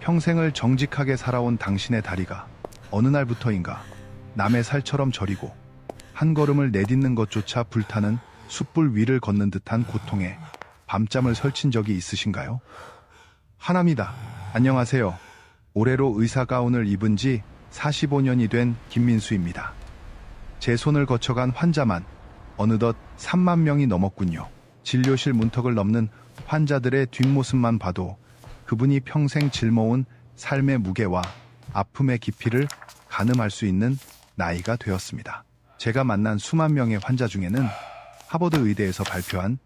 평생을 정직하게 살아온 당신의 다리가 어느 날부터인가 남의 살처럼 저리고 한 걸음을 내딛는 것조차 불타는 숯불 위를 걷는 듯한 고통에 밤잠을 설친 적이 있으신가요? 하나입니다. 안녕하세요. 올해로 의사 가운을 입은 지 45년이 된 김민수입니다. 제 손을 거쳐간 환자만 어느덧 3만 명이 넘었군요. 진료실 문턱을 넘는 환자들의 뒷모습만 봐도 그분이 평생 짊어온 삶의 무게와 아픔의 깊이를 가늠할 수 있는 나이가 되었습니다. 제가 만난 수만 명의 환자 중에는 하버드 의대에서 발표한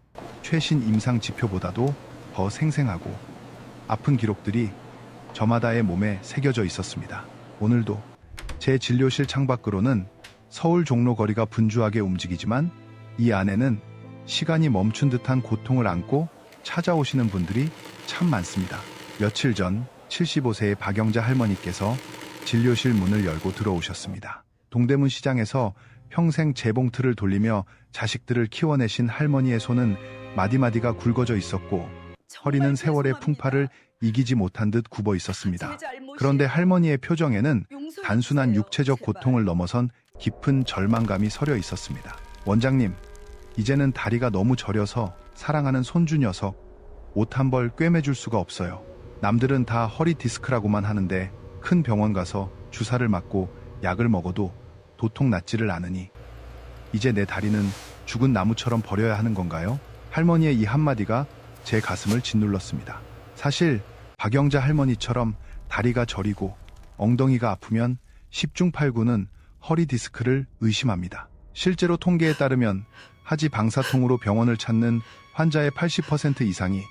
최신 임상 지표보다도 더 생생하고 아픈 기록들이 저마다의 몸에 새겨져 있었습니다. 오늘도 제 진료실 창밖으로는 서울 종로 거리가 분주하게 움직이지만 이 안에는 시간이 멈춘 듯한 고통을 안고 찾아오시는 분들이 참 많습니다. 며칠 전 75세의 박영자 할머니께서 진료실 문을 열고 들어오셨습니다. 동대문 시장에서 평생 재봉틀을 돌리며 자식들을 키워내신 할머니의 손은 마디마디가 굵어져 있었고 허리는 세월의 풍파를 이기지 못한 듯 굽어 있었습니다. 그런데 할머니의 표정에는 단순한 육체적 고통을 넘어선 깊은 절망감이 서려 있었습니다. 원장님, 이제는 다리가 너무 저려서 사랑하는 손주 녀석 옷 한 벌 꿰매줄 수가 없어요. 남들은 다 허리 디스크라고만 하는데 큰 병원 가서 주사를 맞고 약을 먹어도 도통 낫지를 않으니 이제 내 다리는 죽은 나무처럼 버려야 하는 건가요? 할머니의 이 한마디가 제 가슴을 짓눌렀습니다. 사실 박영자 할머니처럼 다리가 저리고 엉덩이가 아프면 10중 8구는 허리 디스크를 의심합니다. 실제로 통계에 따르면 하지 방사통으로 병원을 찾는 환자의 80% 이상이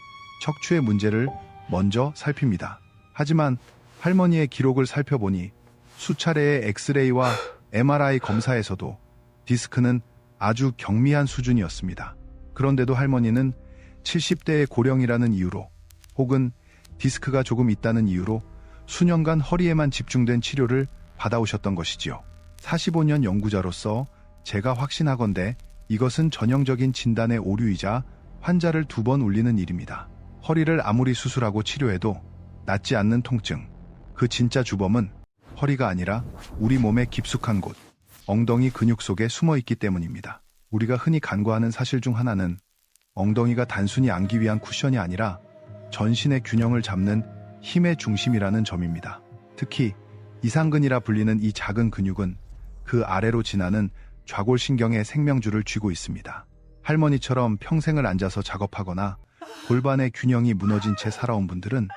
척추의 문제를 먼저 살핍니다. 하지만 할머니의 기록을 살펴보니 수차례의 엑스레이와 MRI 검사에서도 디스크는 아주 경미한 수준이었습니다. 그런데도 할머니는 70대의 고령이라는 이유로 혹은 디스크가 조금 있다는 이유로 수년간 허리에만 집중된 치료를 받아오셨던 것이지요. 45년 연구자로서 제가 확신하건대 이것은 전형적인 진단의 오류이자 환자를 2번 울리는 일입니다. 허리를 아무리 수술하고 치료해도 낫지 않는 통증. 그 진짜 주범은 허리가 아니라 우리 몸의 깊숙한 곳, 엉덩이 근육 속에 숨어 있기 때문입니다. 우리가 흔히 간과하는 사실 중 하나는 엉덩이가 단순히 앉기 위한 쿠션이 아니라 전신의 균형을 잡는 힘의 중심이라는 점입니다. 특히 이상근이라 불리는 이 작은 근육은 그 아래로 지나는 좌골신경의 생명줄을 쥐고 있습니다. 할머니처럼 평생을 앉아서 작업하거나 골반의 균형이 무너진 채 살아온 분들은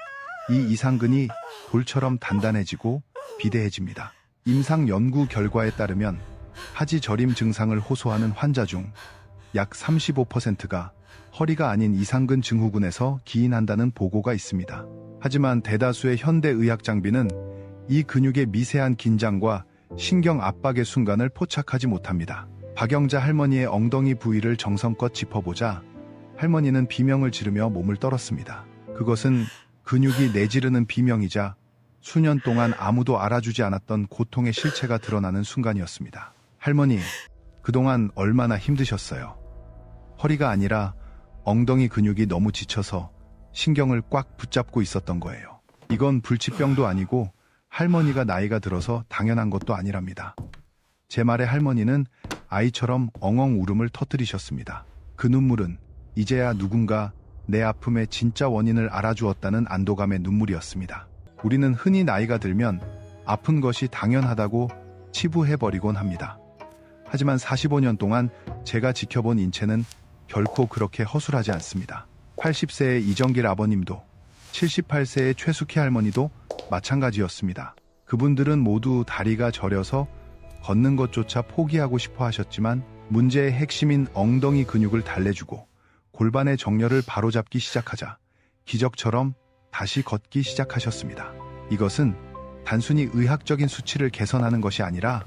이 이상근이 돌처럼 단단해지고 비대해집니다. 임상 연구 결과에 따르면 하지 저림 증상을 호소하는 환자 중 약 35%가 허리가 아닌 이상근 증후군에서 기인한다는 보고가 있습니다. 하지만 대다수의 현대 의학 장비는 이 근육의 미세한 긴장과 신경 압박의 순간을 포착하지 못합니다. 박영자 할머니의 엉덩이 부위를 정성껏 짚어보자 할머니는 비명을 지르며 몸을 떨었습니다. 그것은 근육이 내지르는 비명이자 수년 동안 아무도 알아주지 않았던 고통의 실체가 드러나는 순간이었습니다. 할머니, 그동안 얼마나 힘드셨어요? 허리가 아니라 엉덩이 근육이 너무 지쳐서 신경을 꽉 붙잡고 있었던 거예요. 이건 불치병도 아니고 할머니가 나이가 들어서 당연한 것도 아니랍니다. 제 말에 할머니는 아이처럼 엉엉 울음을 터뜨리셨습니다. 그 눈물은 이제야 누군가 내 아픔의 진짜 원인을 알아주었다는 안도감의 눈물이었습니다. 우리는 흔히 나이가 들면 아픈 것이 당연하다고 치부해버리곤 합니다. 하지만 45년 동안 제가 지켜본 인체는 결코 그렇게 허술하지 않습니다. 80세의 이정길 아버님도 78세의 최숙희 할머니도 마찬가지였습니다. 그분들은 모두 다리가 저려서 걷는 것조차 포기하고 싶어 하셨지만 문제의 핵심인 엉덩이 근육을 달래주고 골반의 정렬을 바로잡기 시작하자 기적처럼 다시 걷기 시작하셨습니다. 이것은 단순히 의학적인 수치를 개선하는 것이 아니라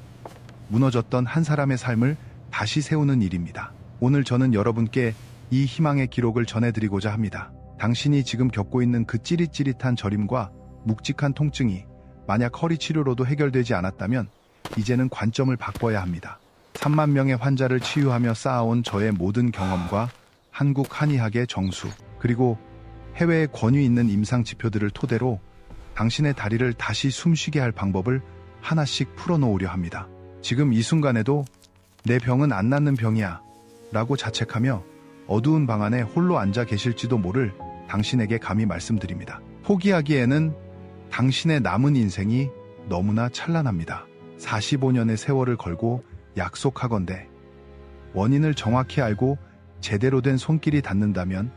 무너졌던 한 사람의 삶을 다시 세우는 일입니다. 오늘 저는 여러분께 이 희망의 기록을 전해드리고자 합니다. 당신이 지금 겪고 있는 그 찌릿찌릿한 저림과 묵직한 통증이 만약 허리 치료로도 해결되지 않았다면 이제는 관점을 바꿔야 합니다. 3만 명의 환자를 치유하며 쌓아온 저의 모든 경험과 한국 한의학의 정수, 그리고 해외의 권위 있는 임상 지표들을 토대로 당신의 다리를 다시 숨쉬게 할 방법을 하나씩 풀어놓으려 합니다. 지금 이 순간에도 내 병은 안 낫는 병이야 라고 자책하며 어두운 방 안에 홀로 앉아 계실지도 모를 당신에게 감히 말씀드립니다. 포기하기에는 당신의 남은 인생이 너무나 찬란합니다. 45년의 세월을 걸고 약속하건대 원인을 정확히 알고 제대로 된 손길이 닿는다면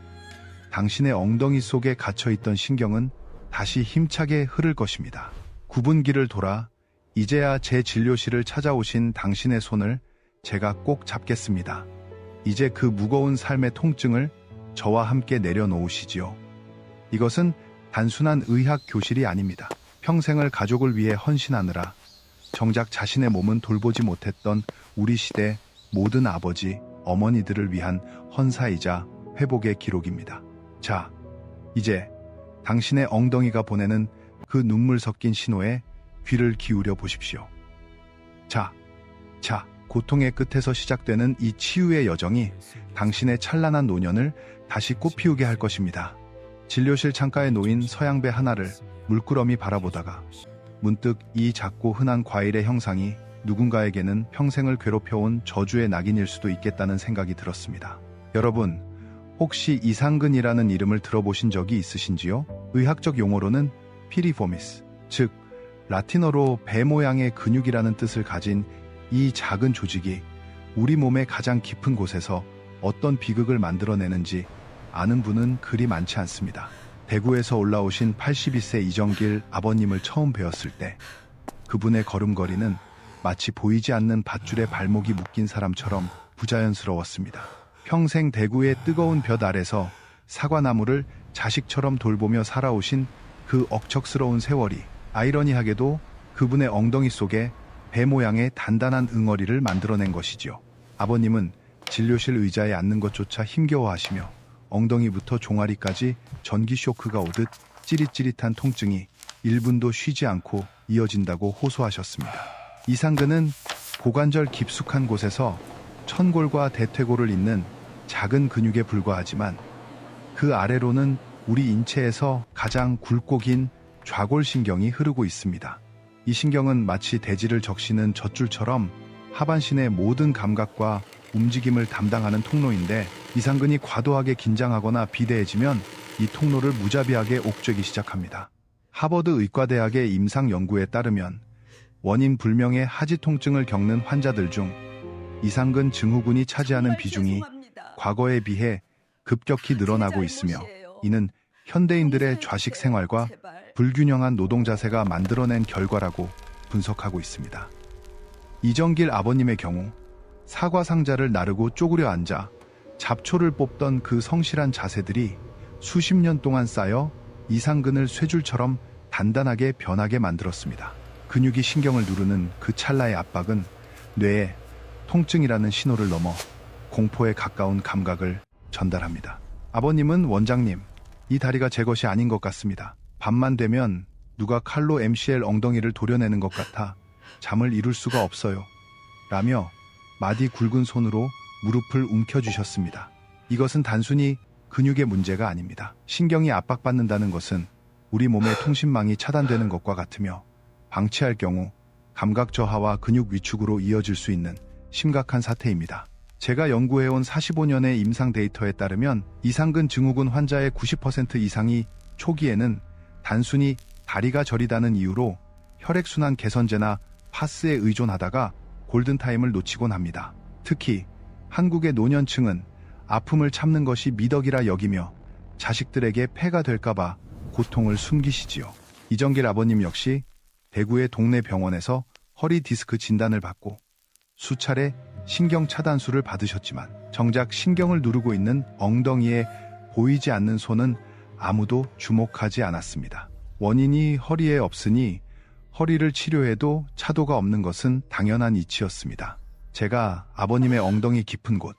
당신의 엉덩이 속에 갇혀있던 신경은 다시 힘차게 흐를 것입니다. 9분기를 돌아 이제야 제 진료실을 찾아오신 당신의 손을 제가 꼭 잡겠습니다. 이제 그 무거운 삶의 통증을 저와 함께 내려놓으시지요. 이것은 단순한 의학 교실이 아닙니다. 평생을 가족을 위해 헌신하느라 정작 자신의 몸은 돌보지 못했던 우리 시대 모든 아버지, 어머니들을 위한 헌사이자 회복의 기록입니다. 자, 이제 당신의 엉덩이가 보내는 그 눈물 섞인 신호에 귀를 기울여 보십시오. 자, 고통의 끝에서 시작되는 이 치유의 여정이 당신의 찬란한 노년을 다시 꽃피우게 할 것입니다. 진료실 창가에 놓인 서양배 하나를 물끄러미 바라보다가 문득 이 작고 흔한 과일의 형상이 누군가에게는 평생을 괴롭혀온 저주의 낙인일 수도 있겠다는 생각이 들었습니다. 여러분, 혹시 이상근이라는 이름을 들어보신 적이 있으신지요? 의학적 용어로는 피리포미스, 즉 라틴어로 배 모양의 근육이라는 뜻을 가진 이 작은 조직이 우리 몸의 가장 깊은 곳에서 어떤 비극을 만들어내는지 아는 분은 그리 많지 않습니다. 대구에서 올라오신 82세 이정길 아버님을 처음 뵈었을 때 그분의 걸음걸이는 마치 보이지 않는 밧줄에 발목이 묶인 사람처럼 부자연스러웠습니다. 평생 대구의 뜨거운 볕 아래서 사과나무를 자식처럼 돌보며 살아오신 그 억척스러운 세월이 아이러니하게도 그분의 엉덩이 속에 배 모양의 단단한 응어리를 만들어낸 것이지요. 아버님은 진료실 의자에 앉는 것조차 힘겨워하시며 엉덩이부터 종아리까지 전기 쇼크가 오듯 찌릿찌릿한 통증이 1분도 쉬지 않고 이어진다고 호소하셨습니다. 이상근은 고관절 깊숙한 곳에서 천골과 대퇴골을 잇는 작은 근육에 불과하지만 그 아래로는 우리 인체에서 가장 굵고 긴 좌골신경이 흐르고 있습니다. 이 신경은 마치 대지를 적시는 젖줄처럼 하반신의 모든 감각과 움직임을 담당하는 통로인데 이상근이 과도하게 긴장하거나 비대해지면 이 통로를 무자비하게 옥죄기 시작합니다. 하버드 의과대학의 임상 연구에 따르면 원인 불명의 하지 통증을 겪는 환자들 중 이상근 증후군이 차지하는 비중이 과거에 비해 급격히 늘어나고 있으며 이는 현대인들의 좌식 생활과 불균형한 노동 자세가 만들어낸 결과라고 분석하고 있습니다. 이정길 아버님의 경우 사과 상자를 나르고 쪼그려 앉아 잡초를 뽑던 그 성실한 자세들이 수십 년 동안 쌓여 이상근을 쇠줄처럼 단단하게 변하게 만들었습니다. 근육이 신경을 누르는 그 찰나의 압박은 뇌에 통증이라는 신호를 넘어 공포에 가까운 감각을 전달합니다. 아버님은 원장님, 이 다리가 제 것이 아닌 것 같습니다. 밤만 되면 누가 칼로 MCL 엉덩이를 도려내는 것 같아 잠을 이룰 수가 없어요. 라며 마디 굵은 손으로 무릎을 움켜쥐셨습니다. 이것은 단순히 근육의 문제가 아닙니다. 신경이 압박받는다는 것은 우리 몸의 통신망이 차단되는 것과 같으며 방치할 경우 감각 저하와 근육 위축으로 이어질 수 있는 심각한 사태입니다. 제가 연구해온 45년의 임상 데이터에 따르면 이상근 증후군 환자의 90% 이상이 초기에는 단순히 다리가 저리다는 이유로 혈액순환 개선제나 파스에 의존하다가 골든타임을 놓치곤 합니다. 특히 한국의 노년층은 아픔을 참는 것이 미덕이라 여기며 자식들에게 폐가 될까봐 고통을 숨기시지요. 이정길 아버님 역시 대구의 동네 병원에서 허리 디스크 진단을 받고 수차례 신경 차단술을 받으셨지만 정작 신경을 누르고 있는 엉덩이에 보이지 않는 손은 아무도 주목하지 않았습니다. 원인이 허리에 없으니 허리를 치료해도 차도가 없는 것은 당연한 이치였습니다. 제가 아버님의 엉덩이 깊은 곳,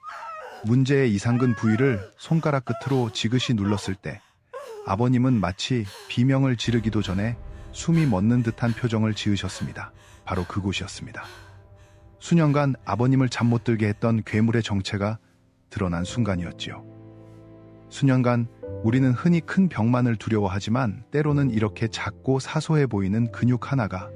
문제의 이상근 부위를 손가락 끝으로 지그시 눌렀을 때 아버님은 마치 비명을 지르기도 전에 숨이 멎는 듯한 표정을 지으셨습니다. 바로 그곳이었습니다. 수년간 아버님을 잠 못 들게 했던 괴물의 정체가 드러난 순간이었지요. 수년간 우리는 흔히 큰 병만을 두려워하지만 때로는 이렇게 작고 사소해 보이는 근육 하나가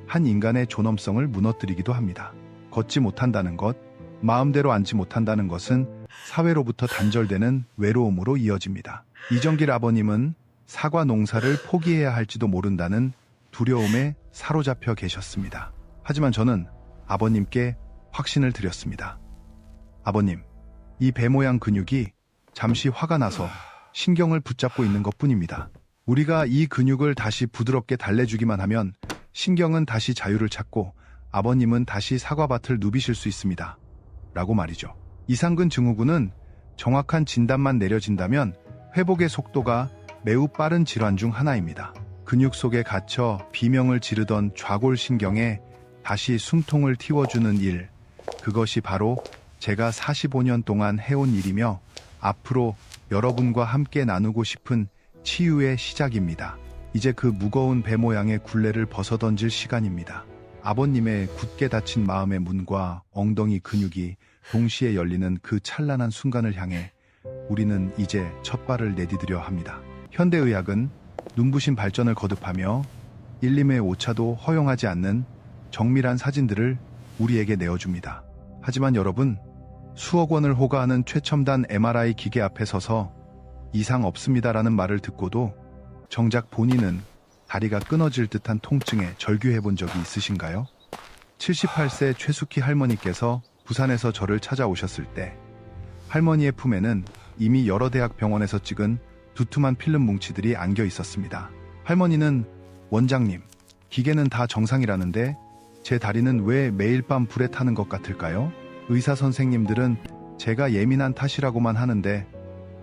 한 인간의 존엄성을 무너뜨리기도 합니다. 걷지 못한다는 것, 마음대로 앉지 못한다는 것은 사회로부터 단절되는 외로움으로 이어집니다. 이정길 아버님은 사과 농사를 포기해야 할지도 모른다는 두려움에 사로잡혀 계셨습니다. 하지만 저는 아버님께 확신을 드렸습니다. 아버님, 이 배 모양 근육이 잠시 화가 나서 신경을 붙잡고 있는 것뿐입니다. 우리가 이 근육을 다시 부드럽게 달래주기만 하면 신경은 다시 자유를 찾고 아버님은 다시 사과밭을 누비실 수 있습니다. 라고 말이죠. 이상근 증후군은 정확한 진단만 내려진다면 회복의 속도가 매우 빠른 질환 중 하나입니다. 근육 속에 갇혀 비명을 지르던 좌골신경에 다시 숨통을 틔워주는 일, 그것이 바로 제가 45년 동안 해온 일이며 앞으로 여러분과 함께 나누고 싶은 치유의 시작입니다. 이제 그 무거운 배 모양의 굴레를 벗어던질 시간입니다. 아버님의 굳게 닫힌 마음의 문과 엉덩이 근육이 동시에 열리는 그 찬란한 순간을 향해 우리는 이제 첫 발을 내디디려 합니다. 현대의학은 눈부신 발전을 거듭하며 일림의 오차도 허용하지 않는 정밀한 사진들을 우리에게 내어줍니다. 하지만 여러분, 수억 원을 호가하는 최첨단 MRI 기계 앞에 서서 이상 없습니다라는 말을 듣고도 정작 본인은 다리가 끊어질 듯한 통증에 절규해 본 적이 있으신가요? 78세 최숙희 할머니께서 부산에서 저를 찾아오셨을 때 할머니의 품에는 이미 여러 대학 병원에서 찍은 두툼한 필름 뭉치들이 안겨 있었습니다. 할머니는 원장님, 기계는 다 정상이라는데 제 다리는 왜 매일 밤 불에 타는 것 같을까요? 의사 선생님들은 제가 예민한 탓이라고만 하는데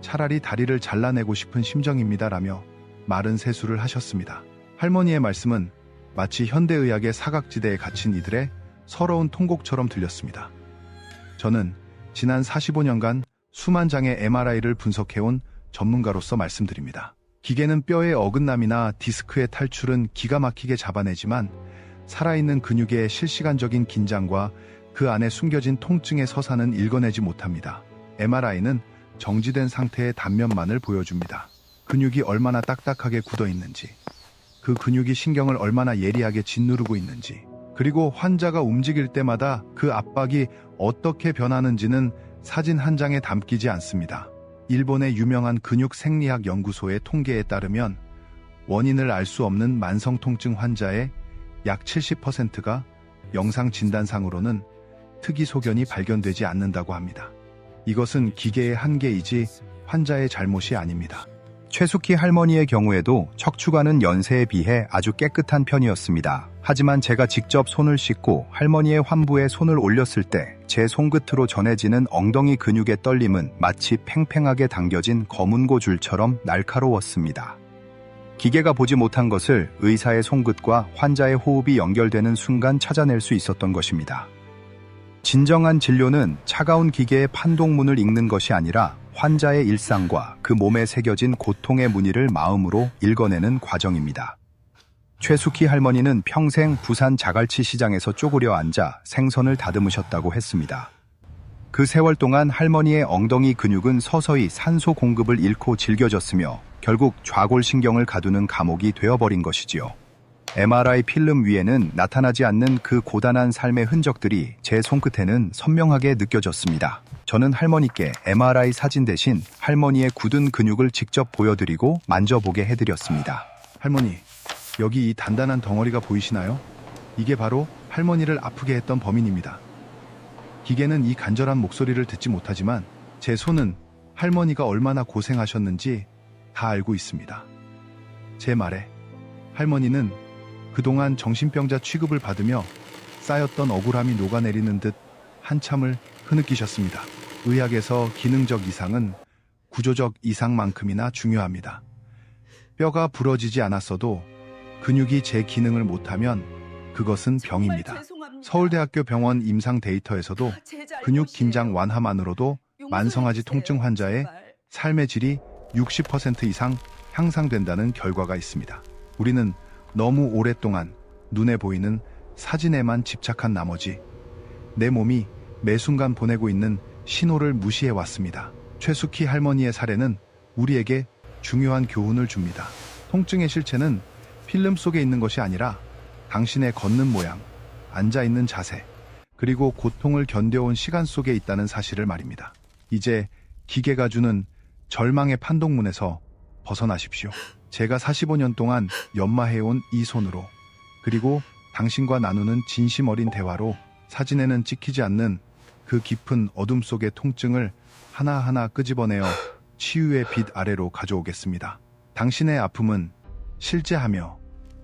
차라리 다리를 잘라내고 싶은 심정입니다라며 마른 세수를 하셨습니다. 할머니의 말씀은 마치 현대의학의 사각지대에 갇힌 이들의 서러운 통곡처럼 들렸습니다. 저는 지난 45년간 수만 장의 MRI를 분석해온 전문가로서 말씀드립니다. 기계는 뼈의 어긋남이나 디스크의 탈출은 기가 막히게 잡아내지만 살아있는 근육의 실시간적인 긴장과 그 안에 숨겨진 통증의 서사는 읽어내지 못합니다. MRI는 정지된 상태의 단면만을 보여줍니다. 근육이 얼마나 딱딱하게 굳어 있는지, 그 근육이 신경을 얼마나 예리하게 짓누르고 있는지, 그리고 환자가 움직일 때마다 그 압박이 어떻게 변하는지는 사진 한 장에 담기지 않습니다. 일본의 유명한 근육 생리학 연구소의 통계에 따르면 원인을 알 수 없는 만성 통증 환자의 약 70%가 영상 진단상으로는 특이 소견이 발견되지 않는다고 합니다. 이것은 기계의 한계이지 환자의 잘못이 아닙니다. 최숙희 할머니의 경우에도 척추관은 연세에 비해 아주 깨끗한 편이었습니다. 하지만 제가 직접 손을 씻고 할머니의 환부에 손을 올렸을 때 제 손끝으로 전해지는 엉덩이 근육의 떨림은 마치 팽팽하게 당겨진 검은고 줄처럼 날카로웠습니다. 기계가 보지 못한 것을 의사의 손끝과 환자의 호흡이 연결되는 순간 찾아낼 수 있었던 것입니다. 진정한 진료는 차가운 기계의 판독문을 읽는 것이 아니라 환자의 일상과 그 몸에 새겨진 고통의 무늬를 마음으로 읽어내는 과정입니다. 최숙희 할머니는 평생 부산 자갈치 시장에서 쪼그려 앉아 생선을 다듬으셨다고 했습니다. 그 세월 동안 할머니의 엉덩이 근육은 서서히 산소 공급을 잃고 질겨졌으며 결국 좌골신경을 가두는 감옥이 되어버린 것이지요. MRI 필름 위에는 나타나지 않는 그 고단한 삶의 흔적들이 제 손끝에는 선명하게 느껴졌습니다. 저는 할머니께 MRI 사진 대신 할머니의 굳은 근육을 직접 보여드리고 만져보게 해드렸습니다. 할머니, 여기 이 단단한 덩어리가 보이시나요? 이게 바로 할머니를 아프게 했던 범인입니다. 기계는 이 간절한 목소리를 듣지 못하지만 제 손은 할머니가 얼마나 고생하셨는지 다 알고 있습니다. 제 말에 할머니는 그동안 정신병자 취급을 받으며 쌓였던 억울함이 녹아내리는 듯 한참을 흐느끼셨습니다. 의학에서 기능적 이상은 구조적 이상만큼이나 중요합니다. 뼈가 부러지지 않았어도 근육이 제 기능을 못하면 그것은 병입니다. 서울대학교 병원 임상 데이터에서도 근육 긴장 완화만으로도 만성하지 통증 환자의 삶의 질이 60% 이상 향상된다는 결과가 있습니다. 우리는 너무 오랫동안 눈에 보이는 사진에만 집착한 나머지 내 몸이 매 순간 보내고 있는 신호를 무시해왔습니다. 최숙희 할머니의 사례는 우리에게 중요한 교훈을 줍니다. 통증의 실체는 필름 속에 있는 것이 아니라 당신의 걷는 모양, 앉아있는 자세, 그리고 고통을 견뎌온 시간 속에 있다는 사실을 말입니다. 이제 기계가 주는 절망의 판독문에서 벗어나십시오. 제가 45년 동안 연마해온 이 손으로, 그리고 당신과 나누는 진심 어린 대화로 사진에는 찍히지 않는 그 깊은 어둠 속의 통증을 하나하나 끄집어내어 치유의 빛 아래로 가져오겠습니다. 당신의 아픔은 실제하며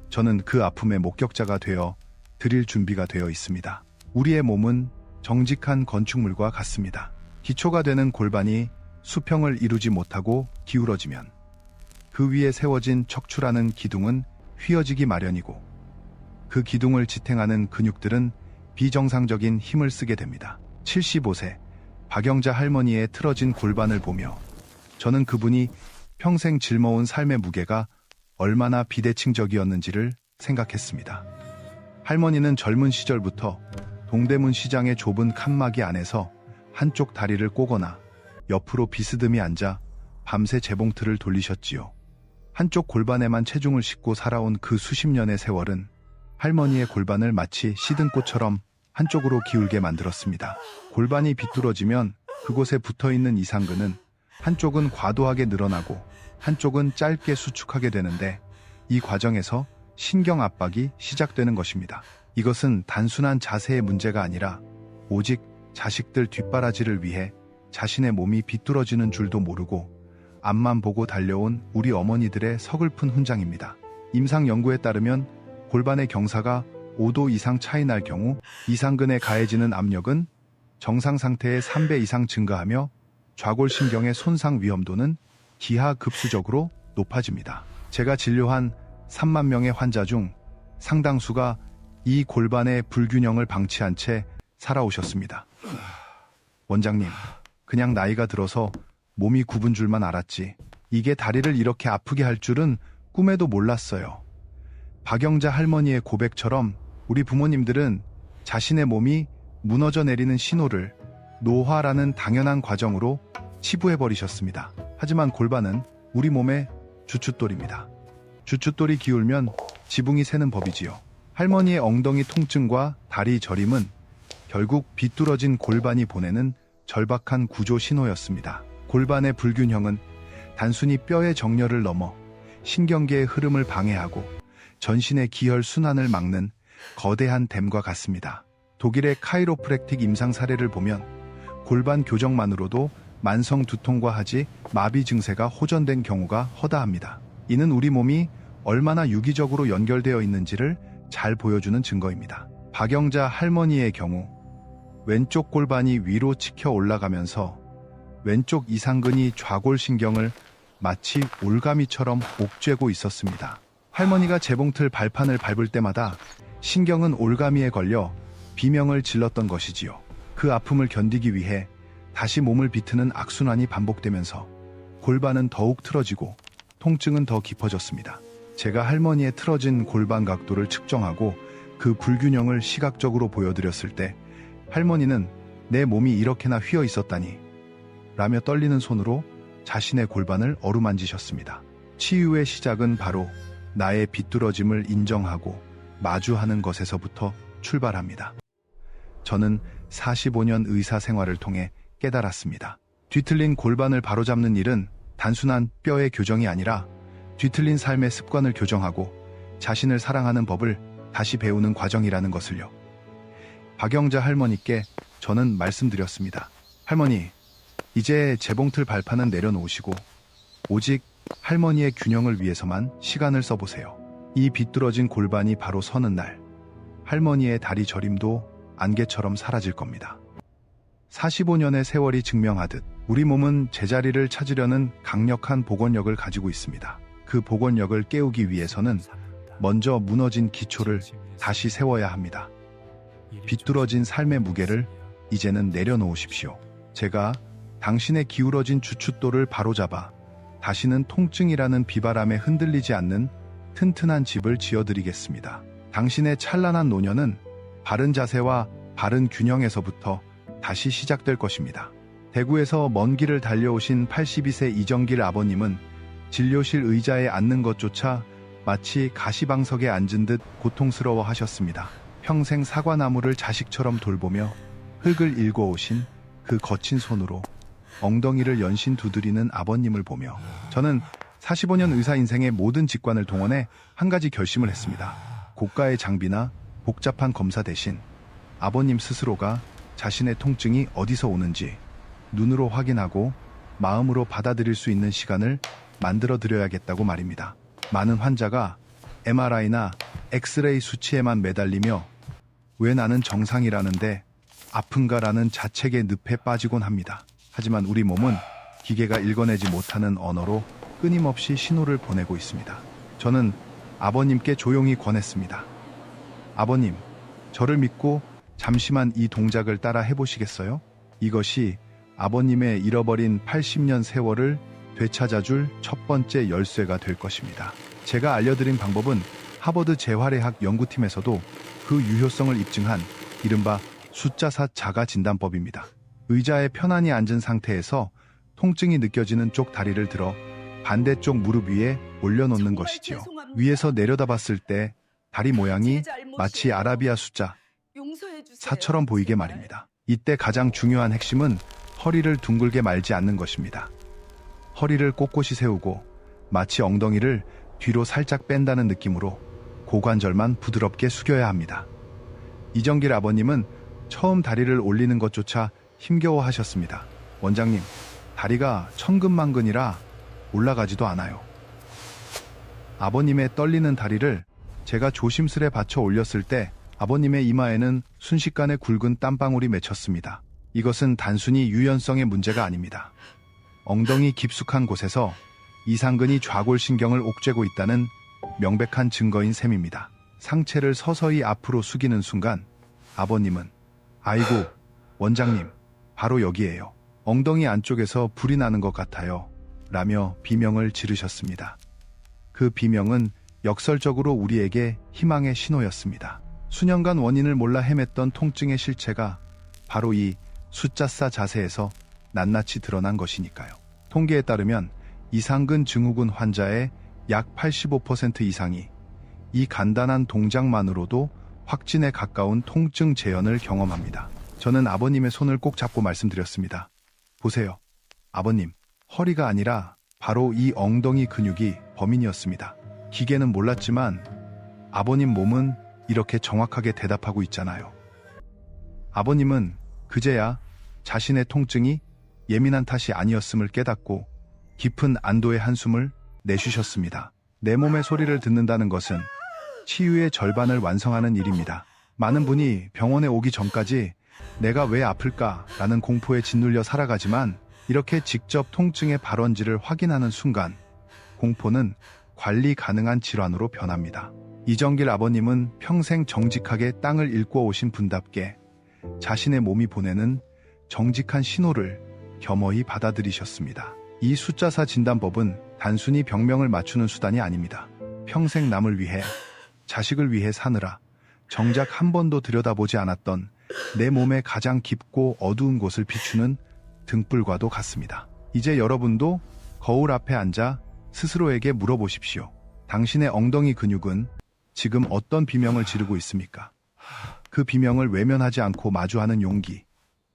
저는 그 아픔의 목격자가 되어 드릴 준비가 되어 있습니다. 우리의 몸은 정직한 건축물과 같습니다. 기초가 되는 골반이 수평을 이루지 못하고 기울어지면 그 위에 세워진 척추라는 기둥은 휘어지기 마련이고, 그 기둥을 지탱하는 근육들은 비정상적인 힘을 쓰게 됩니다. 75세 박영자 할머니의 틀어진 골반을 보며 저는 그분이 평생 짊어온 삶의 무게가 얼마나 비대칭적이었는지를 생각했습니다. 할머니는 젊은 시절부터 동대문 시장의 좁은 칸막이 안에서 한쪽 다리를 꼬거나 옆으로 비스듬히 앉아 밤새 재봉틀을 돌리셨지요. 한쪽 골반에만 체중을 싣고 살아온 그 수십 년의 세월은 할머니의 골반을 마치 시든 꽃처럼 한쪽으로 기울게 만들었습니다. 골반이 비뚤어지면 그곳에 붙어있는 이상근은 한쪽은 과도하게 늘어나고 한쪽은 짧게 수축하게 되는데, 이 과정에서 신경 압박이 시작되는 것입니다. 이것은 단순한 자세의 문제가 아니라 오직 자식들 뒷바라지를 위해 자신의 몸이 비뚤어지는 줄도 모르고 앞만 보고 달려온 우리 어머니들의 서글픈 훈장입니다. 임상 연구에 따르면 골반의 경사가 5도 이상 차이 날 경우 이상근에 가해지는 압력은 정상 상태의 3배 이상 증가하며 좌골신경의 손상 위험도는 기하급수적으로 높아집니다. 제가 진료한 3만 명의 환자 중 상당수가 이 골반의 불균형을 방치한 채 살아오셨습니다. 원장님, 그냥 나이가 들어서 몸이 굽은 줄만 알았지, 이게 다리를 이렇게 아프게 할 줄은 꿈에도 몰랐어요. 박영자 할머니의 고백처럼 우리 부모님들은 자신의 몸이 무너져 내리는 신호를 노화라는 당연한 과정으로 치부해버리셨습니다. 하지만 골반은 우리 몸의 주춧돌입니다. 주춧돌이 기울면 지붕이 새는 법이지요. 할머니의 엉덩이 통증과 다리 저림은 결국 비뚤어진 골반이 보내는 절박한 구조 신호였습니다. 골반의 불균형은 단순히 뼈의 정렬을 넘어 신경계의 흐름을 방해하고 전신의 기혈 순환을 막는 거대한 댐과 같습니다. 독일의 카이로프랙틱 임상 사례를 보면 골반 교정만으로도 만성 두통과 하지, 마비 증세가 호전된 경우가 허다합니다. 이는 우리 몸이 얼마나 유기적으로 연결되어 있는지를 잘 보여주는 증거입니다. 박영자 할머니의 경우 왼쪽 골반이 위로 치켜 올라가면서 왼쪽 이상근이 좌골신경을 마치 올가미처럼 옥죄고 있었습니다. 할머니가 재봉틀 발판을 밟을 때마다 신경은 올가미에 걸려 비명을 질렀던 것이지요. 그 아픔을 견디기 위해 다시 몸을 비트는 악순환이 반복되면서 골반은 더욱 틀어지고 통증은 더 깊어졌습니다. 제가 할머니의 틀어진 골반 각도를 측정하고 그 불균형을 시각적으로 보여드렸을 때 할머니는 내 몸이 이렇게나 휘어 있었다니 라며 떨리는 손으로 자신의 골반을 어루만지셨습니다. 치유의 시작은 바로 나의 비뚤어짐을 인정하고 마주하는 것에서부터 출발합니다. 저는 45년 의사 생활을 통해 깨달았습니다. 뒤틀린 골반을 바로잡는 일은 단순한 뼈의 교정이 아니라 뒤틀린 삶의 습관을 교정하고 자신을 사랑하는 법을 다시 배우는 과정이라는 것을요. 박영자 할머니께 저는 말씀드렸습니다. 할머니, 이제 재봉틀 발판은 내려놓으시고 오직 할머니의 균형을 위해서만 시간을 써보세요. 이 비뚤어진 골반이 바로 서는 날, 할머니의 다리 저림도 안개처럼 사라질 겁니다. 45년의 세월이 증명하듯 우리 몸은 제자리를 찾으려는 강력한 복원력을 가지고 있습니다. 그 복원력을 깨우기 위해서는 먼저 무너진 기초를 다시 세워야 합니다. 비뚤어진 삶의 무게를 이제는 내려놓으십시오. 제가 당신의 기울어진 주춧돌을 바로잡아 다시는 통증이라는 비바람에 흔들리지 않는 튼튼한 집을 지어드리겠습니다. 당신의 찬란한 노년은 바른 자세와 바른 균형에서부터 다시 시작될 것입니다. 대구에서 먼 길을 달려오신 82세 이정길 아버님은 진료실 의자에 앉는 것조차 마치 가시방석에 앉은 듯 고통스러워 하셨습니다. 평생 사과나무를 자식처럼 돌보며 흙을 일궈오신 그 거친 손으로 엉덩이를 연신 두드리는 아버님을 보며 저는 45년 의사 인생의 모든 직관을 동원해 한 가지 결심을 했습니다. 고가의 장비나 복잡한 검사 대신 아버님 스스로가 자신의 통증이 어디서 오는지 눈으로 확인하고 마음으로 받아들일 수 있는 시간을 만들어 드려야겠다고 말입니다. 많은 환자가 MRI나 엑스레이 수치에만 매달리며 왜 나는 정상이라는데 아픈가라는 자책의 늪에 빠지곤 합니다. 하지만 우리 몸은 기계가 읽어내지 못하는 언어로 끊임없이 신호를 보내고 있습니다. 저는 아버님께 조용히 권했습니다. 아버님, 저를 믿고 잠시만 이 동작을 따라 해보시겠어요? 이것이 아버님의 잃어버린 80년 세월을 되찾아줄 첫 번째 열쇠가 될 것입니다. 제가 알려드린 방법은 하버드 재활의학 연구팀에서도 그 유효성을 입증한 이른바 숫자 4 자가 진단법입니다. 의자에 편안히 앉은 상태에서 통증이 느껴지는 쪽 다리를 들어 반대쪽 무릎 위에 올려놓는 것이지요. 위에서 내려다봤을 때 다리 모양이 마치 아라비아 숫자 4처럼 보이게 말입니다. 이때 가장 중요한 핵심은 허리를 둥글게 말지 않는 것입니다. 허리를 꼿꼿이 세우고 마치 엉덩이를 뒤로 살짝 뺀다는 느낌으로 고관절만 부드럽게 숙여야 합니다. 이정길 아버님은 처음 다리를 올리는 것조차 힘겨워 하셨습니다. 원장님, 다리가 천근만근이라 올라가지도 않아요. 아버님의 떨리는 다리를 제가 조심스레 받쳐 올렸을 때 아버님의 이마에는 순식간에 굵은 땀방울이 맺혔습니다. 이것은 단순히 유연성의 문제가 아닙니다. 엉덩이 깊숙한 곳에서 이상근이 좌골신경을 옥죄고 있다는 명백한 증거인 셈입니다. 상체를 서서히 앞으로 숙이는 순간 아버님은 아이고, 원장님, 바로 여기에요. 엉덩이 안쪽에서 불이 나는 것 같아요. 라며 비명을 지르셨습니다. 그 비명은 역설적으로 우리에게 희망의 신호였습니다. 수년간 원인을 몰라 헤맸던 통증의 실체가 바로 이 숫자 4 자세에서 낱낱이 드러난 것이니까요. 통계에 따르면 이상근 증후군 환자의 약 85% 이상이 이 간단한 동작만으로도 확진에 가까운 통증 재현을 경험합니다. 저는 아버님의 손을 꼭 잡고 말씀드렸습니다. 보세요. 아버님, 허리가 아니라 바로 이 엉덩이 근육이 범인이었습니다. 기계는 몰랐지만 아버님 몸은 이렇게 정확하게 대답하고 있잖아요. 아버님은 그제야 자신의 통증이 예민한 탓이 아니었음을 깨닫고 깊은 안도의 한숨을 내쉬셨습니다. 내 몸의 소리를 듣는다는 것은 치유의 절반을 완성하는 일입니다. 많은 분이 병원에 오기 전까지 내가 왜 아플까라는 공포에 짓눌려 살아가지만 이렇게 직접 통증의 발원지를 확인하는 순간 공포는 관리 가능한 질환으로 변합니다. 이정길 아버님은 평생 정직하게 땅을 일궈 오신 분답게 자신의 몸이 보내는 정직한 신호를 겸허히 받아들이셨습니다. 이 숫자 4 진단법은 단순히 병명을 맞추는 수단이 아닙니다. 평생 남을 위해, 자식을 위해 사느라 정작 한 번도 들여다보지 않았던 내 몸의 가장 깊고 어두운 곳을 비추는 등불과도 같습니다. 이제 여러분도 거울 앞에 앉아 스스로에게 물어보십시오. 당신의 엉덩이 근육은 지금 어떤 비명을 지르고 있습니까? 그 비명을 외면하지 않고 마주하는 용기.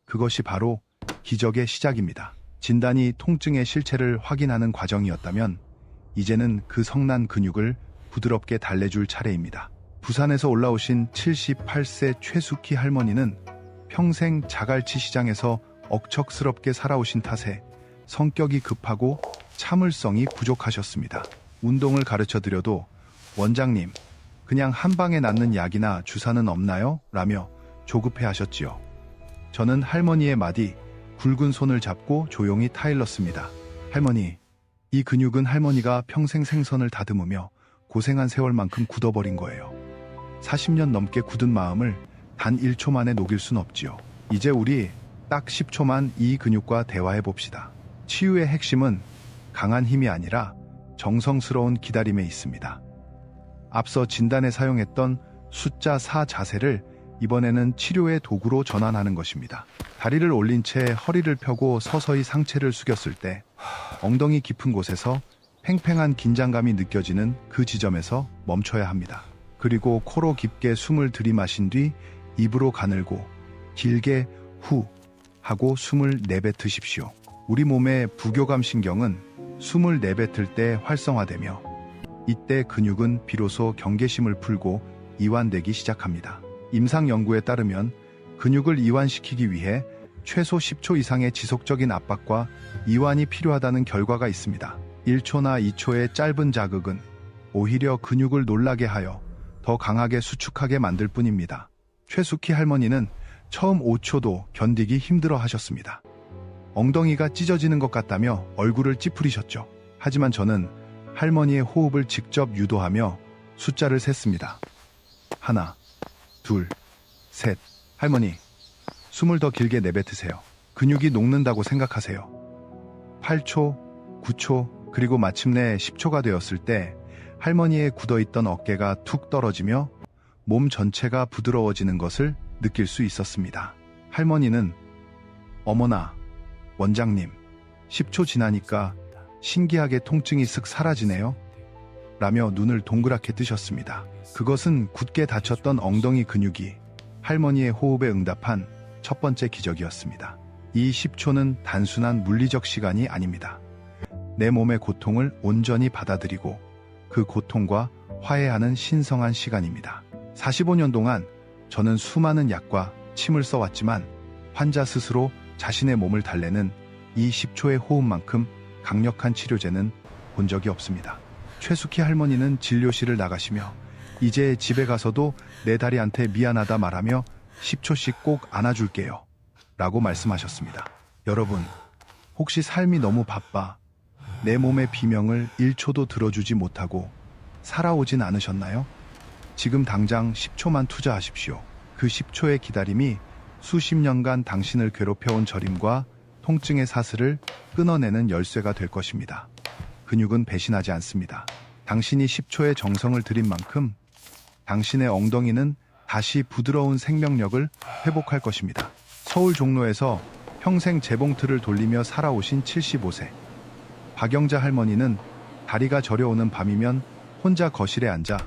그것이 바로 기적의 시작입니다. 진단이 통증의 실체를 확인하는 과정이었다면 이제는 그 성난 근육을 부드럽게 달래줄 차례입니다. 부산에서 올라오신 78세 최숙희 할머니는 평생 자갈치 시장에서 억척스럽게 살아오신 탓에 성격이 급하고 참을성이 부족하셨습니다. 운동을 가르쳐드려도 원장님, 그냥 한 방에 낫는 약이나 주사는 없나요? 라며 조급해하셨지요. 저는 할머니의 마디, 굵은 손을 잡고 조용히 타일렀습니다. 할머니, 이 근육은 할머니가 평생 생선을 다듬으며 고생한 세월만큼 굳어버린 거예요. 40년 넘게 굳은 마음을 단 1초 만에 녹일 순 없지요. 이제 우리 딱 10초만 이 근육과 대화해봅시다. 치유의 핵심은 강한 힘이 아니라 정성스러운 기다림에 있습니다. 앞서 진단에 사용했던 숫자 4 자세를 이번에는 치료의 도구로 전환하는 것입니다. 다리를 올린 채 허리를 펴고 서서히 상체를 숙였을 때 엉덩이 깊은 곳에서 팽팽한 긴장감이 느껴지는 그 지점에서 멈춰야 합니다. 그리고 코로 깊게 숨을 들이마신 뒤 입으로 가늘고 길게 후 하고 숨을 내뱉으십시오. 우리 몸의 부교감 신경은 숨을 내뱉을 때 활성화되며 이때 근육은 비로소 경계심을 풀고 이완되기 시작합니다. 임상 연구에 따르면 근육을 이완시키기 위해 최소 10초 이상의 지속적인 압박과 이완이 필요하다는 결과가 있습니다. 1초나 2초의 짧은 자극은 오히려 근육을 놀라게 하여 더 강하게 수축하게 만들 뿐입니다. 최숙희 할머니는 처음 5초도 견디기 힘들어 하셨습니다. 엉덩이가 찢어지는 것 같다며 얼굴을 찌푸리셨죠. 하지만 저는 할머니의 호흡을 직접 유도하며 숫자를 셌습니다. 하나, 둘, 셋. 할머니, 숨을 더 길게 내뱉으세요. 근육이 녹는다고 생각하세요. 8초, 9초, 그리고 마침내 10초가 되었을 때 할머니의 굳어있던 어깨가 툭 떨어지며 몸 전체가 부드러워지는 것을 느낄 수 있었습니다. 할머니는 어머나, 원장님, 10초 지나니까 신기하게 통증이 슥 사라지네요. 라며 눈을 동그랗게 뜨셨습니다. 그것은 굳게 닫혔던 엉덩이 근육이 할머니의 호흡에 응답한 첫 번째 기적이었습니다. 이 10초는 단순한 물리적 시간이 아닙니다. 내 몸의 고통을 온전히 받아들이고 그 고통과 화해하는 신성한 시간입니다. 45년 동안 저는 수많은 약과 침을 써왔지만 환자 스스로 자신의 몸을 달래는 이 10초의 호흡만큼 강력한 치료제는 본 적이 없습니다. 최숙희 할머니는 진료실을 나가시며 이제 집에 가서도 내 다리한테 미안하다 말하며 10초씩 꼭 안아줄게요. 라고 말씀하셨습니다. 여러분, 혹시 삶이 너무 바빠 내 몸의 비명을 1초도 들어주지 못하고 살아오진 않으셨나요? 지금 당장 10초만 투자하십시오. 그 10초의 기다림이 수십 년간 당신을 괴롭혀온 저림과 통증의 사슬을 끊어내는 열쇠가 될 것입니다. 근육은 배신하지 않습니다. 당신이 10초의 정성을 들인 만큼 당신의 엉덩이는 다시 부드러운 생명력을 회복할 것입니다. 서울 종로에서 평생 재봉틀을 돌리며 살아오신 75세. 박영자 할머니는 다리가 저려오는 밤이면 혼자 거실에 앉아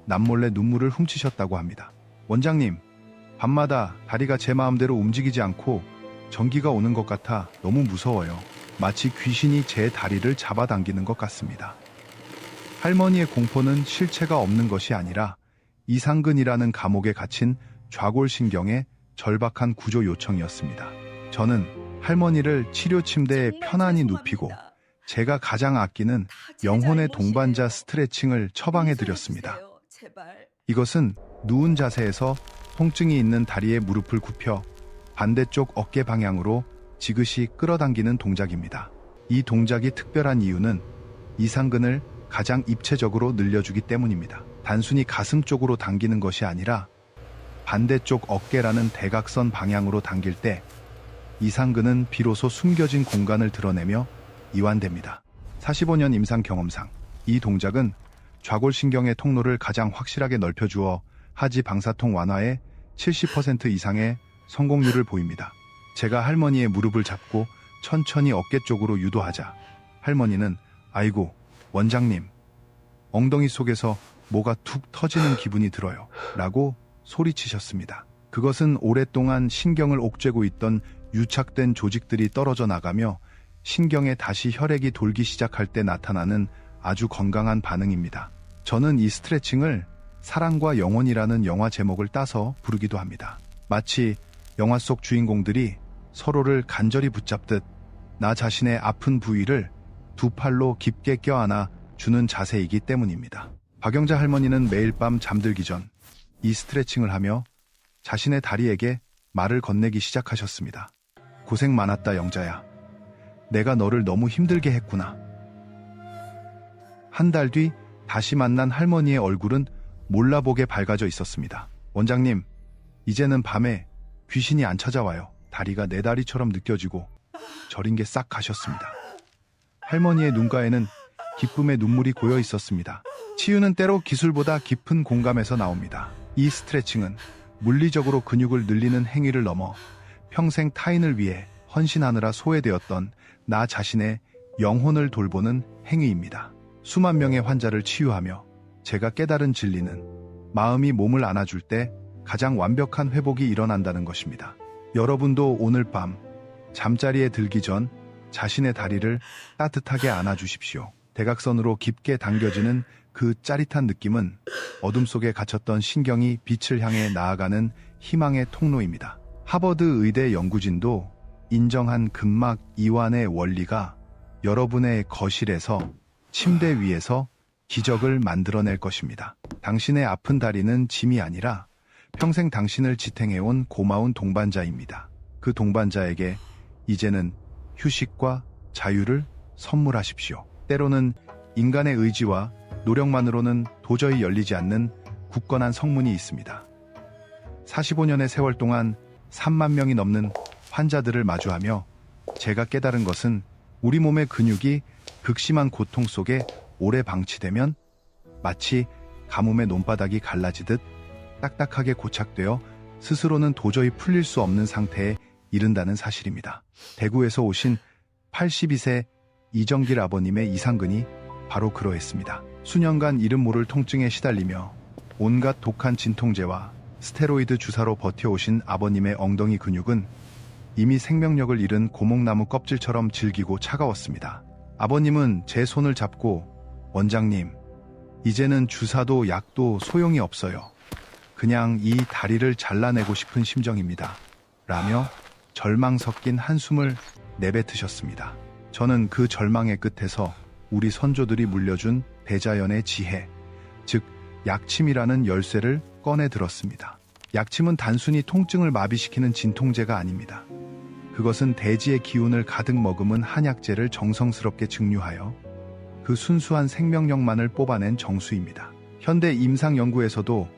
남몰래 눈물을 훔치셨다고 합니다. 원장님, 밤마다 다리가 제 마음대로 움직이지 않고 전기가 오는 것 같아 너무 무서워요. 마치 귀신이 제 다리를 잡아당기는 것 같습니다. 할머니의 공포는 실체가 없는 것이 아니라 이상근이라는 감옥에 갇힌 좌골신경의 절박한 구조 요청이었습니다. 저는 할머니를 치료 침대에 편안히 눕히고 제가 가장 아끼는 영혼의 동반자 스트레칭을 처방해드렸습니다. 이것은 누운 자세에서 통증이 있는 다리에 무릎을 굽혀 반대쪽 어깨 방향으로 지그시 끌어당기는 동작입니다. 이 동작이 특별한 이유는 이상근을 가장 입체적으로 늘려주기 때문입니다. 단순히 가슴 쪽으로 당기는 것이 아니라 반대쪽 어깨라는 대각선 방향으로 당길 때 이상근은 비로소 숨겨진 공간을 드러내며 이완됩니다. 45년 임상 경험상 이 동작은 좌골신경의 통로를 가장 확실하게 넓혀주어 하지 방사통 완화에 70% 이상의 성공률을 보입니다. 제가 할머니의 무릎을 잡고 천천히 어깨 쪽으로 유도하자 할머니는 아이고 원장님, 엉덩이 속에서 뭐가 툭 터지는 기분이 들어요 라고 소리치셨습니다. 그것은 오랫동안 신경을 옥죄고 있던 유착된 조직들이 떨어져 나가며 신경에 다시 혈액이 돌기 시작할 때 나타나는 아주 건강한 반응입니다. 저는 이 스트레칭을 사랑과 영혼이라는 영화 제목을 따서 부르기도 합니다. 마치 영화 속 주인공들이 서로를 간절히 붙잡듯 나 자신의 아픈 부위를 두 팔로 깊게 껴안아 주는 자세이기 때문입니다. 박영자 할머니는 매일 밤 잠들기 전 이 스트레칭을 하며 자신의 다리에게 말을 건네기 시작하셨습니다. 고생 많았다 영자야. 내가 너를 너무 힘들게 했구나. 한 달 뒤 다시 만난 할머니의 얼굴은 몰라보게 밝아져 있었습니다. 원장님, 이제는 밤에 귀신이 안 찾아와요. 다리가 내 다리처럼 느껴지고 저린 게 싹 가셨습니다. 할머니의 눈가에는 기쁨의 눈물이 고여 있었습니다. 치유는 때로 기술보다 깊은 공감에서 나옵니다. 이 스트레칭은 물리적으로 근육을 늘리는 행위를 넘어 평생 타인을 위해 헌신하느라 소외되었던 나 자신의 영혼을 돌보는 행위입니다. 수만 명의 환자를 치유하며 제가 깨달은 진리는 마음이 몸을 안아줄 때 가장 완벽한 회복이 일어난다는 것입니다. 여러분도 오늘 밤 잠자리에 들기 전 자신의 다리를 따뜻하게 안아주십시오. 대각선으로 깊게 당겨지는 그 짜릿한 느낌은 어둠 속에 갇혔던 신경이 빛을 향해 나아가는 희망의 통로입니다. 하버드 의대 연구진도 인정한 근막 이완의 원리가 여러분의 거실에서 침대 위에서 기적을 만들어낼 것입니다. 당신의 아픈 다리는 짐이 아니라 평생 당신을 지탱해온 고마운 동반자입니다. 그 동반자에게 이제는 휴식과 자유를 선물하십시오. 때로는 인간의 의지와 노력만으로는 도저히 열리지 않는 굳건한 성문이 있습니다. 45년의 세월 동안 3만 명이 넘는 환자들을 마주하며 제가 깨달은 것은 우리 몸의 근육이 극심한 고통 속에 오래 방치되면 마치 가뭄의 논바닥이 갈라지듯 딱딱하게 고착되어 스스로는 도저히 풀릴 수 없는 상태에 이른다는 사실입니다. 대구에서 오신 82세 이정길 아버님의 이상근이 바로 그러했습니다. 수년간 이름 모를 통증에 시달리며 온갖 독한 진통제와 스테로이드 주사로 버텨오신 아버님의 엉덩이 근육은 이미 생명력을 잃은 고목나무 껍질처럼 질기고 차가웠습니다. 아버님은 제 손을 잡고 원장님, 이제는 주사도 약도 소용이 없어요. 그냥 이 다리를 잘라내고 싶은 심정입니다. 라며 절망 섞인 한숨을 내뱉으셨습니다. 저는 그 절망의 끝에서 우리 선조들이 물려준 대자연의 지혜, 즉 약침이라는 열쇠를 꺼내 들었습니다. 약침은 단순히 통증을 마비시키는 진통제가 아닙니다. 그것은 대지의 기운을 가득 머금은 한약재를 정성스럽게 증류하여 그 순수한 생명력만을 뽑아낸 정수입니다. 현대 임상 연구에서도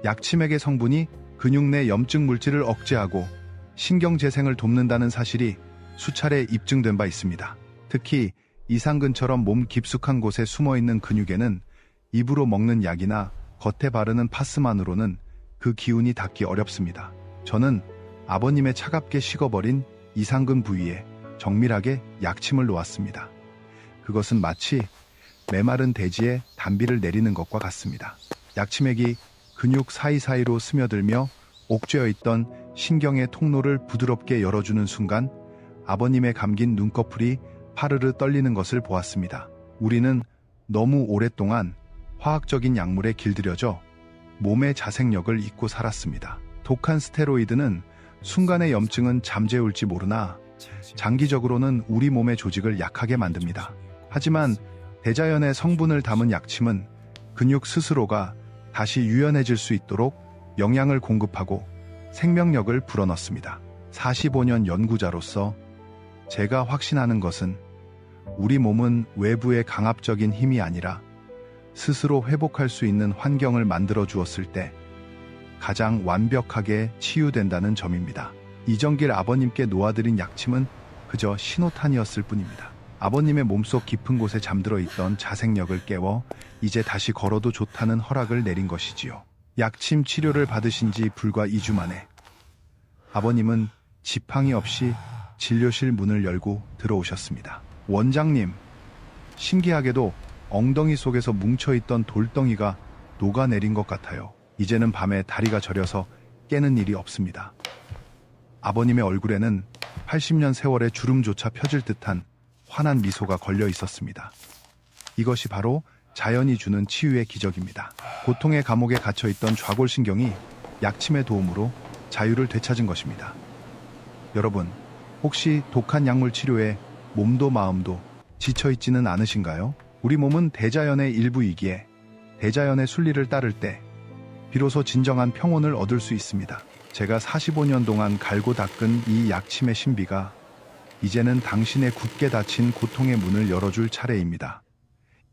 약침액의 성분이 근육 내 염증 물질을 억제하고 신경 재생을 돕는다는 사실이 수차례 입증된 바 있습니다. 특히 이상근처럼 몸 깊숙한 곳에 숨어있는 근육에는 입으로 먹는 약이나 겉에 바르는 파스만으로는 그 기운이 닿기 어렵습니다. 저는 아버님의 차갑게 식어버린 이상근 부위에 정밀하게 약침을 놓았습니다. 그것은 마치 메마른 대지에 단비를 내리는 것과 같습니다. 약침액이 근육 사이사이로 스며들며 옥죄어 있던 신경의 통로를 부드럽게 열어주는 순간 아버님의 감긴 눈꺼풀이 파르르 떨리는 것을 보았습니다. 우리는 너무 오랫동안 화학적인 약물에 길들여져 몸의 자생력을 잊고 살았습니다. 독한 스테로이드는 순간의 염증은 잠재울지 모르나 장기적으로는 우리 몸의 조직을 약하게 만듭니다. 하지만 대자연의 성분을 담은 약침은 근육 스스로가 다시 유연해질 수 있도록 영양을 공급하고 생명력을 불어넣습니다. 45년 연구자로서 제가 확신하는 것은 우리 몸은 외부의 강압적인 힘이 아니라 스스로 회복할 수 있는 환경을 만들어 주었을 때 가장 완벽하게 치유된다는 점입니다. 이정길 아버님께 놓아드린 약침은 그저 신호탄이었을 뿐입니다. 아버님의 몸속 깊은 곳에 잠들어 있던 자생력을 깨워 이제 다시 걸어도 좋다는 허락을 내린 것이지요. 약침 치료를 받으신 지 불과 2주 만에 아버님은 지팡이 없이 진료실 문을 열고 들어오셨습니다. 원장님, 신기하게도 엉덩이 속에서 뭉쳐있던 돌덩이가 녹아내린 것 같아요. 이제는 밤에 다리가 저려서 깨는 일이 없습니다. 아버님의 얼굴에는 80년 세월의 주름조차 펴질 듯한 환한 미소가 걸려 있었습니다. 이것이 바로 자연이 주는 치유의 기적입니다. 고통의 감옥에 갇혀있던 좌골신경이 약침의 도움으로 자유를 되찾은 것입니다. 여러분, 혹시 독한 약물 치료에 몸도 마음도 지쳐있지는 않으신가요? 우리 몸은 대자연의 일부이기에 대자연의 순리를 따를 때 비로소 진정한 평온을 얻을 수 있습니다. 제가 45년 동안 갈고 닦은 이 약침의 신비가 이제는 당신의 굳게 닫힌 고통의 문을 열어줄 차례입니다.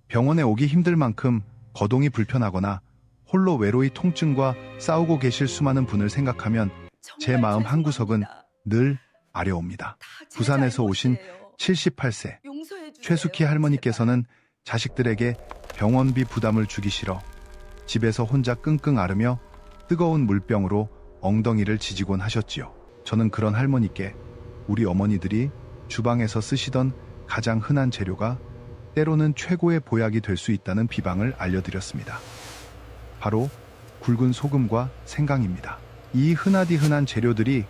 병원에 오기 힘들 만큼 거동이 불편하거나 홀로 외로이 통증과 싸우고 계실 수많은 분을 생각하면 제 마음 한구석은 늘 아려옵니다. 부산에서 오신 78세 최숙희 할머니께서는 자식들에게 병원비 부담을 주기 싫어 집에서 혼자 끙끙 앓으며 뜨거운 물병으로 엉덩이를 지지곤 하셨지요. 저는 그런 할머니께 우리 어머니들이 주방에서 쓰시던 가장 흔한 재료가 때로는 최고의 보약이 될 수 있다는 비방을 알려드렸습니다. 바로 굵은 소금과 생강입니다. 이 흔하디흔한 재료들이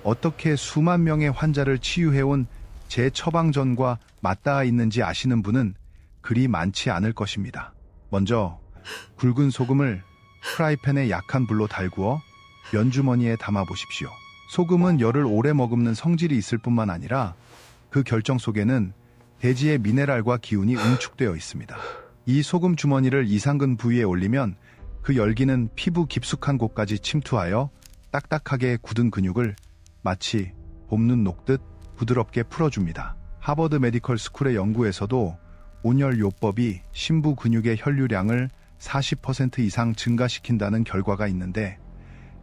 어떻게 수만 명의 환자를 치유해온 제 처방전과 맞닿아 있는지 아시는 분은 그리 많지 않을 것입니다. 먼저 굵은 소금을 프라이팬에 약한 불로 달구어 면주머니에 담아 보십시오. 소금은 열을 오래 머금는 성질이 있을 뿐만 아니라 그 결정 속에는 대지의 미네랄과 기운이 응축되어 있습니다. 이 소금 주머니를 이상근 부위에 올리면 그 열기는 피부 깊숙한 곳까지 침투하여 딱딱하게 굳은 근육을 마치 봄눈 녹듯 부드럽게 풀어줍니다. 하버드 메디컬 스쿨의 연구에서도 온열요법이 심부 근육의 혈류량을 40% 이상 증가시킨다는 결과가 있는데,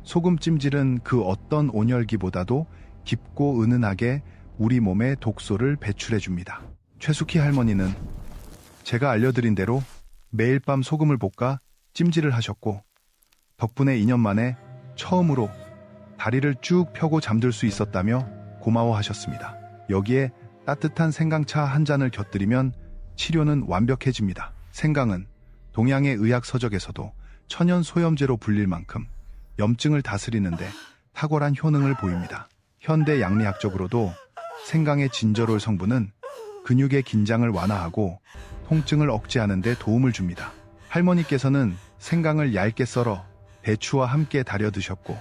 소금 찜질은 그 어떤 온열기보다도 깊고 은은하게 우리 몸에 독소를 배출해줍니다. 최숙희 할머니는 제가 알려드린 대로 매일 밤 소금을 볶아 찜질을 하셨고, 덕분에 2년 만에 처음으로 다리를 쭉 펴고 잠들 수 있었다며 고마워하셨습니다. 여기에 따뜻한 생강차 한 잔을 곁들이면 치료는 완벽해집니다. 생강은 동양의 의학 서적에서도 천연 소염제로 불릴 만큼 염증을 다스리는데 탁월한 효능을 보입니다. 현대 양리학적으로도 생강의 진저롤 성분은 근육의 긴장을 완화하고 통증을 억제하는 데 도움을 줍니다. 할머니께서는 생강을 얇게 썰어 배추와 함께 달여 드셨고,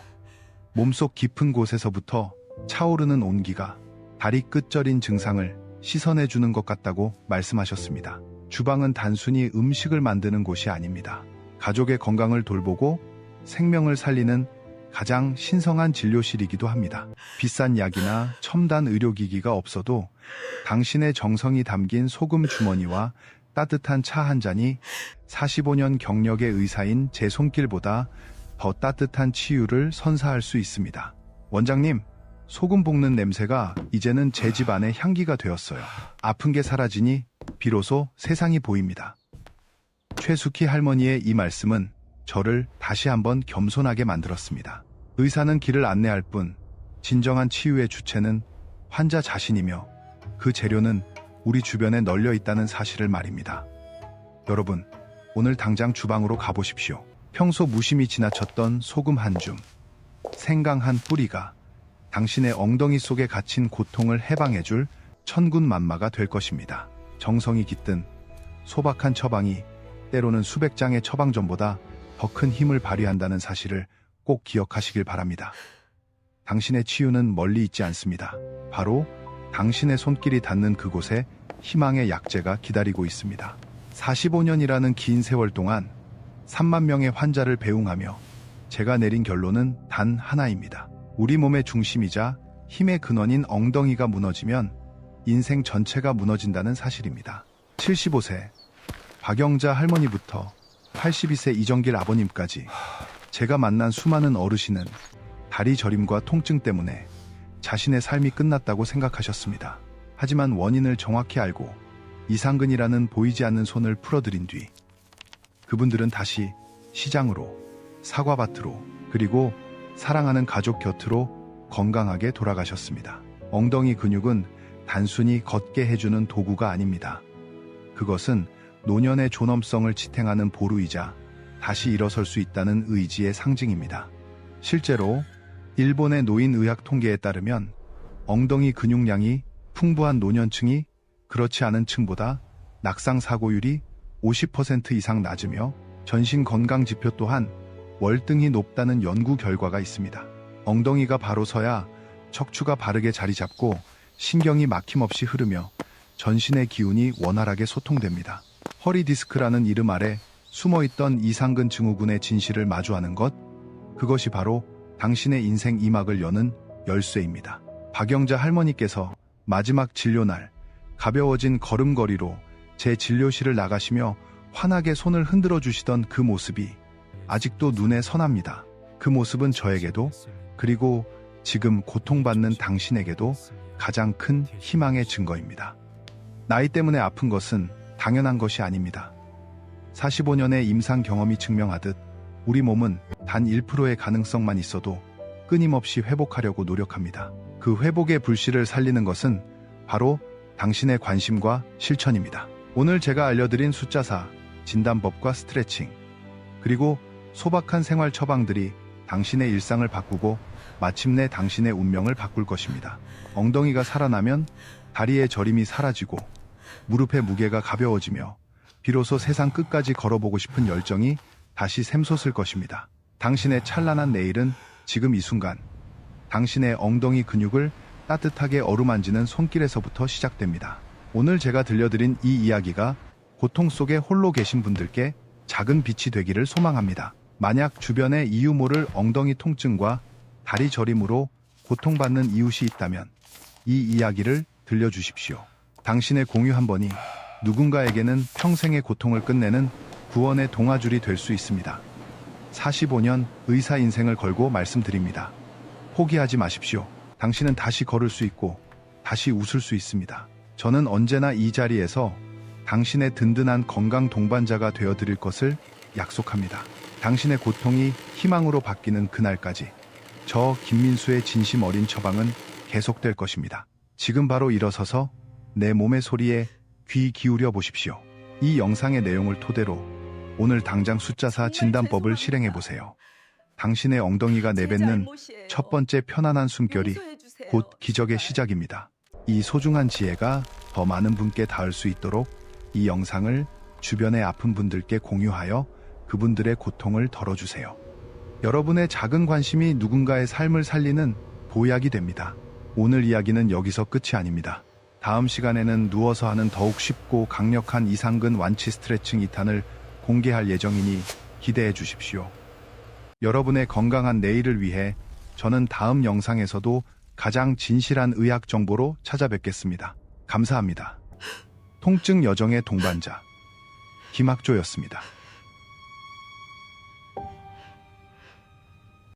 몸속 깊은 곳에서부터 차오르는 온기가 다리 끝절인 증상을 씻어내주는 것 같다고 말씀하셨습니다. 주방은 단순히 음식을 만드는 곳이 아닙니다. 가족의 건강을 돌보고 생명을 살리는 가장 신성한 진료실이기도 합니다. 비싼 약이나 첨단 의료기기가 없어도 당신의 정성이 담긴 소금 주머니와 따뜻한 차 한 잔이 45년 경력의 의사인 제 손길보다 더 따뜻한 치유를 선사할 수 있습니다. 원장님, 소금 볶는 냄새가 이제는 제 집안의 향기가 되었어요. 아픈 게 사라지니 비로소 세상이 보입니다. 최숙희 할머니의 이 말씀은 저를 다시 한번 겸손하게 만들었습니다. 의사는 길을 안내할 뿐 진정한 치유의 주체는 환자 자신이며 그 재료는 우리 주변에 널려 있다는 사실을 말입니다. 여러분, 오늘 당장 주방으로 가보십시오. 평소 무심히 지나쳤던 소금 한 줌, 생강 한 뿌리가 당신의 엉덩이 속에 갇힌 고통을 해방해줄 천군만마가 될 것입니다. 정성이 깃든 소박한 처방이 때로는 수백 장의 처방전보다 더 큰 힘을 발휘한다는 사실을 꼭 기억하시길 바랍니다. 당신의 치유는 멀리 있지 않습니다. 바로 당신의 손길이 닿는 그곳에 희망의 약재가 기다리고 있습니다. 45년이라는 긴 세월 동안 3만 명의 환자를 배웅하며 제가 내린 결론은 단 하나입니다. 우리 몸의 중심이자 힘의 근원인 엉덩이가 무너지면 인생 전체가 무너진다는 사실입니다. 75세 박영자 할머니부터 82세 이정길 아버님까지 제가 만난 수많은 어르신은 다리 저림과 통증 때문에 자신의 삶이 끝났다고 생각하셨습니다. 하지만 원인을 정확히 알고 이상근이라는 보이지 않는 손을 풀어드린 뒤 그분들은 다시 시장으로, 사과밭으로, 그리고 사랑하는 가족 곁으로 건강하게 돌아가셨습니다. 엉덩이 근육은 단순히 걷게 해주는 도구가 아닙니다. 그것은 노년의 존엄성을 지탱하는 보루이자 다시 일어설 수 있다는 의지의 상징입니다. 실제로 일본의 노인의학 통계에 따르면 엉덩이 근육량이 풍부한 노년층이 그렇지 않은 층보다 낙상 사고율이 50% 이상 낮으며 전신 건강 지표 또한 월등히 높다는 연구 결과가 있습니다. 엉덩이가 바로 서야 척추가 바르게 자리 잡고 신경이 막힘없이 흐르며 전신의 기운이 원활하게 소통됩니다. 허리 디스크라는 이름 아래 숨어있던 이상근 증후군의 진실을 마주하는 것, 그것이 바로 당신의 인생 2막을 여는 열쇠입니다. 박영자 할머니께서 마지막 진료날 가벼워진 걸음걸이로 제 진료실을 나가시며 환하게 손을 흔들어 주시던 그 모습이 아직도 눈에 선합니다. 그 모습은 저에게도, 그리고 지금 고통받는 당신에게도 가장 큰 희망의 증거입니다. 나이 때문에 아픈 것은 당연한 것이 아닙니다. 45년의 임상 경험이 증명하듯 우리 몸은 단 1%의 가능성만 있어도 끊임없이 회복하려고 노력합니다. 그 회복의 불씨를 살리는 것은 바로 당신의 관심과 실천입니다. 오늘 제가 알려드린 숫자 4, 진단법과 스트레칭, 그리고 소박한 생활 처방들이 당신의 일상을 바꾸고 마침내 당신의 운명을 바꿀 것입니다. 엉덩이가 살아나면 다리의 저림이 사라지고 무릎의 무게가 가벼워지며 비로소 세상 끝까지 걸어보고 싶은 열정이 다시 샘솟을 것입니다. 당신의 찬란한 내일은 지금 이 순간, 당신의 엉덩이 근육을 따뜻하게 어루만지는 손길에서부터 시작됩니다. 오늘 제가 들려드린 이 이야기가 고통 속에 홀로 계신 분들께 작은 빛이 되기를 소망합니다. 만약 주변에 이유 모를 엉덩이 통증과 다리 저림으로 고통받는 이웃이 있다면 이 이야기를 들려주십시오. 당신의 공유 한 번이 누군가에게는 평생의 고통을 끝내는 구원의 동아줄이 될 수 있습니다. 45년 의사 인생을 걸고 말씀드립니다. 포기하지 마십시오. 당신은 다시 걸을 수 있고 다시 웃을 수 있습니다. 저는 언제나 이 자리에서 당신의 든든한 건강 동반자가 되어드릴 것을 약속합니다. 당신의 고통이 희망으로 바뀌는 그날까지 저 김민수의 진심 어린 처방은 계속될 것입니다. 지금 바로 일어서서 내 몸의 소리에 귀 기울여 보십시오. 이 영상의 내용을 토대로 오늘 당장 숫자 4 진단법을 실행해 보세요. 당신의 엉덩이가 내뱉는 첫 번째 편안한 숨결이 곧 기적의 시작입니다. 이 소중한 지혜가 더 많은 분께 닿을 수 있도록 이 영상을 주변의 아픈 분들께 공유하여 그분들의 고통을 덜어주세요. 여러분의 작은 관심이 누군가의 삶을 살리는 보약이 됩니다. 오늘 이야기는 여기서 끝이 아닙니다. 다음 시간에는 누워서 하는 더욱 쉽고 강력한 이상근 완치 스트레칭 2탄을 공개할 예정이니 기대해 주십시오. 여러분의 건강한 내일을 위해 저는 다음 영상에서도 가장 진실한 의학 정보로 찾아뵙겠습니다. 감사합니다. 통증 여정의 동반자 김학조였습니다.